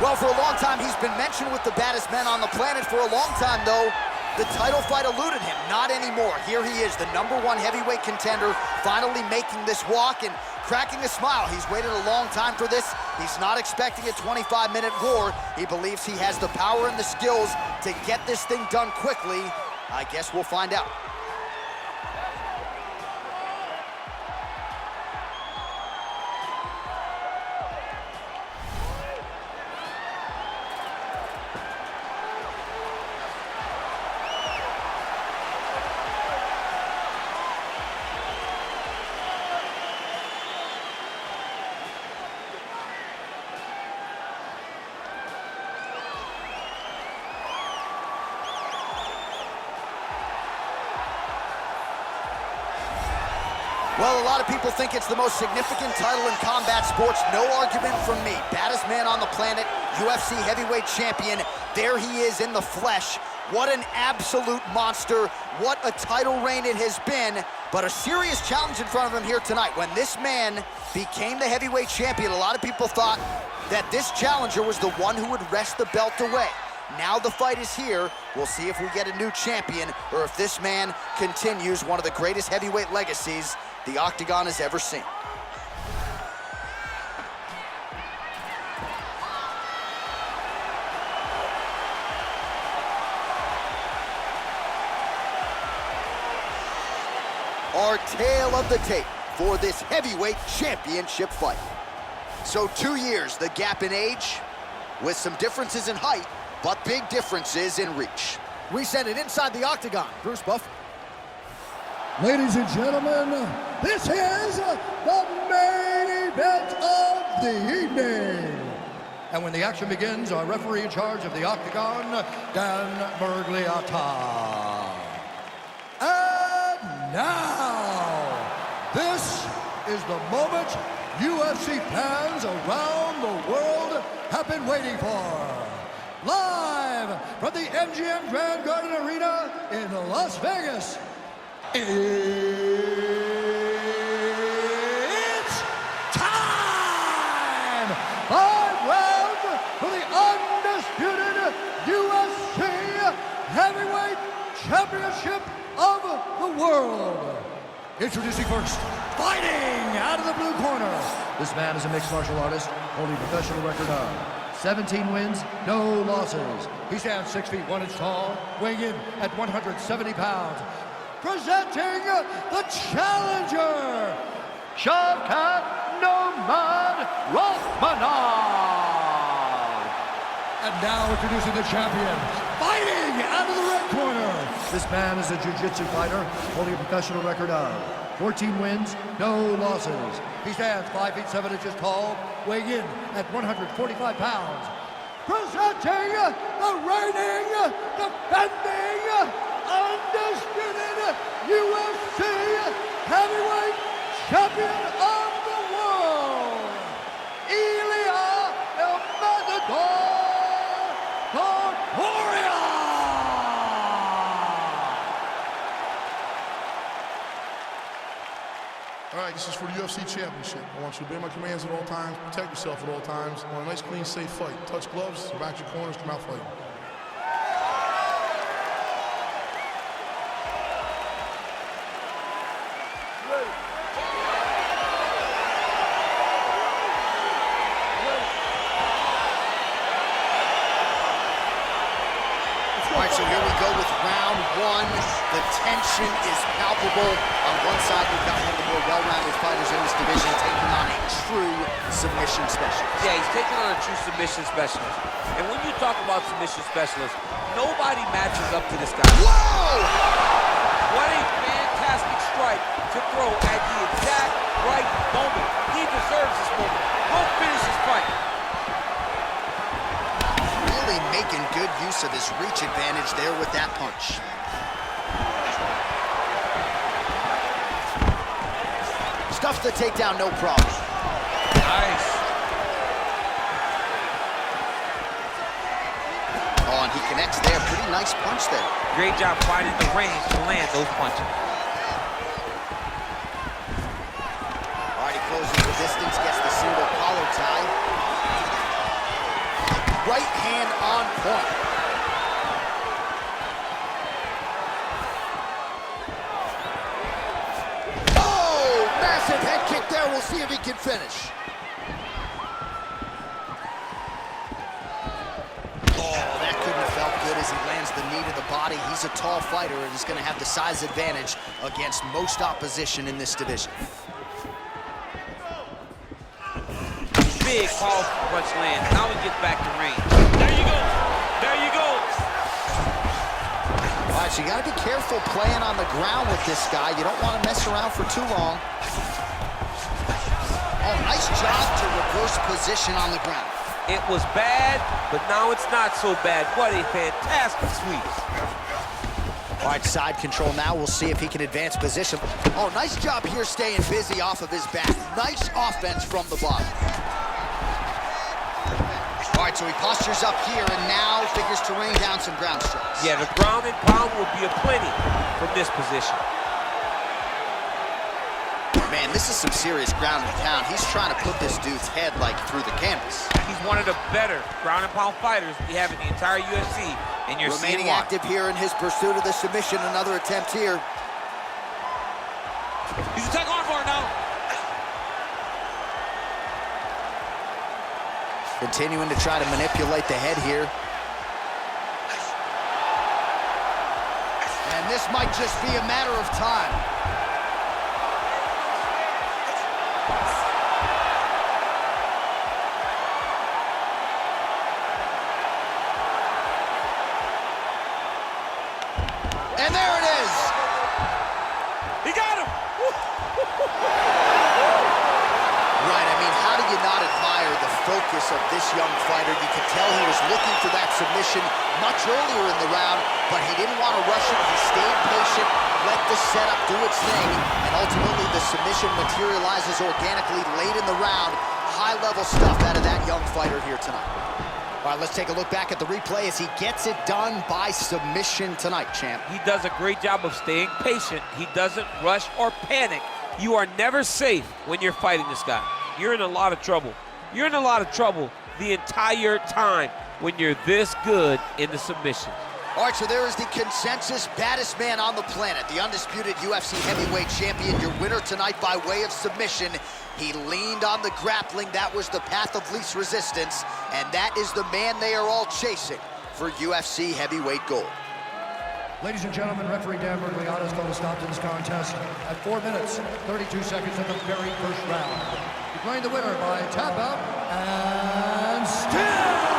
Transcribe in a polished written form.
Well, for a long time, he's been mentioned with the baddest men on the planet. For a long time, though, the title fight eluded him. Not anymore. Here he is, the #1 heavyweight contender, finally making this walk and cracking a smile. He's waited a long time for this. He's not expecting a 25-minute war. He believes he has the power and the skills to get this thing done quickly. I guess we'll find out. Well, a lot of people think it's the most significant title in combat sports. No argument from me. Baddest man on the planet, UFC heavyweight champion. There he is in the flesh. What an absolute monster. What a title reign it has been. But a serious challenge in front of him here tonight. When this man became the heavyweight champion, a lot of people thought that this challenger was the one who would wrest the belt away. Now the fight is here. We'll see if we get a new champion or if this man continues one of the greatest heavyweight legacies the Octagon has ever seen. Our tale of the tape for this heavyweight championship fight. So 2 years, the gap in age, with some differences in height, but big differences in reach. We send it inside the Octagon. Bruce Buff. Ladies and gentlemen, this is the main event of the evening. And when the action begins, our referee in charge of the Octagon, Dan Miragliotta. And now, this is the moment UFC fans around the world have been waiting for. Live from the MGM Grand Garden Arena in Las Vegas, it's time! 5 rounds for the undisputed UFC Heavyweight Championship of the world. Introducing first, fighting out of the blue corner. This man is a mixed martial artist, holding a professional record of 17 wins, no losses. He stands 6 feet 1 inch tall, weighing in at 170 pounds. Presenting the challenger, Shavkat Rakhmonov. And now introducing the champion, fighting out of the red corner. This man is a jiu-jitsu fighter, holding a professional record of 14 wins, no losses. He stands 5 feet 7 inches tall, weighing in at 145 pounds. Presenting the reigning, defending, undisputed UFC heavyweight champion of the world, Ilia Topuria. All right, this is for the UFC Championship. I want you to obey my commands at all times, protect yourself at all times. I want a nice, clean, safe fight. Touch gloves, back your corners, come out fighting. All right, so here we go with round 1. The tension is palpable. On one side, we've got one of the more well-rounded fighters in this division taking on a true submission specialist. Yeah, he's taking on a true submission specialist. And when you talk about submission specialists, nobody matches up to this guy. Whoa! What a fantastic strike to throw at the exact right moment. He deserves this moment. Go finish his fight. Really making good use of his reach advantage there with that punch. Stuffs the takedown, no problem. Nice. Oh, and he connects there. Pretty nice punch there. Great job finding the range to land those punches. All right, he closes the distance, gets the single collar tie. right hand on point. Oh, massive head kick there. We'll see if he can finish. As he lands the knee to the body. He's a tall fighter and is going to have the size advantage against most opposition in this division. Big powerful punch lands. Now he gets back to range. There you go. There you go. All right, so you got to be careful playing on the ground with this guy. You don't want to mess around for too long. Oh, nice job to reverse position on the ground. It was bad, but now it's not so bad. What a fantastic sweep. All right, side control now. We'll see if he can advance position. Oh, nice job here staying busy off of his back. Nice offense from the bottom. All right, so he postures up here and now figures to rain down some ground strikes. Yeah, the ground and pound will be aplenty from this position. Man, this is some serious ground and pound. He's trying to put this dude's head, like, through the canvas. He's one of the better ground and pound fighters we have in the entire UFC, and you're remaining seeing why. active here in his pursuit of the submission. Another attempt here. He's attacking arm bar now. Continuing to try to manipulate the head here. And this might just be a matter of time. And there it is. He got him. Right, I mean, how do you not admire the focus of this young fighter? You could tell he was looking for that submission much earlier in the round, but he didn't want to rush it. He stayed patient, let the setup do its thing, and ultimately the submission materializes organically late in the round. High-level stuff out of that young fighter here tonight. All right, let's take a look back at the replay as he gets it done by submission tonight, champ. He does a great job of staying patient. He doesn't rush or panic. You are never safe when you're fighting this guy. You're in a lot of trouble. You're in a lot of trouble the entire time when you're this good in the submission. All right, so there is the consensus baddest man on the planet, the undisputed UFC heavyweight champion, your winner tonight by way of submission. He leaned on the grappling. That was the path of least resistance, and that is the man they are all chasing for UFC heavyweight gold. Ladies and gentlemen, referee Dan Bergliano has called a stop to this contest at 4 minutes, 32 seconds of the very first round. Declaring the winner by tap out and still.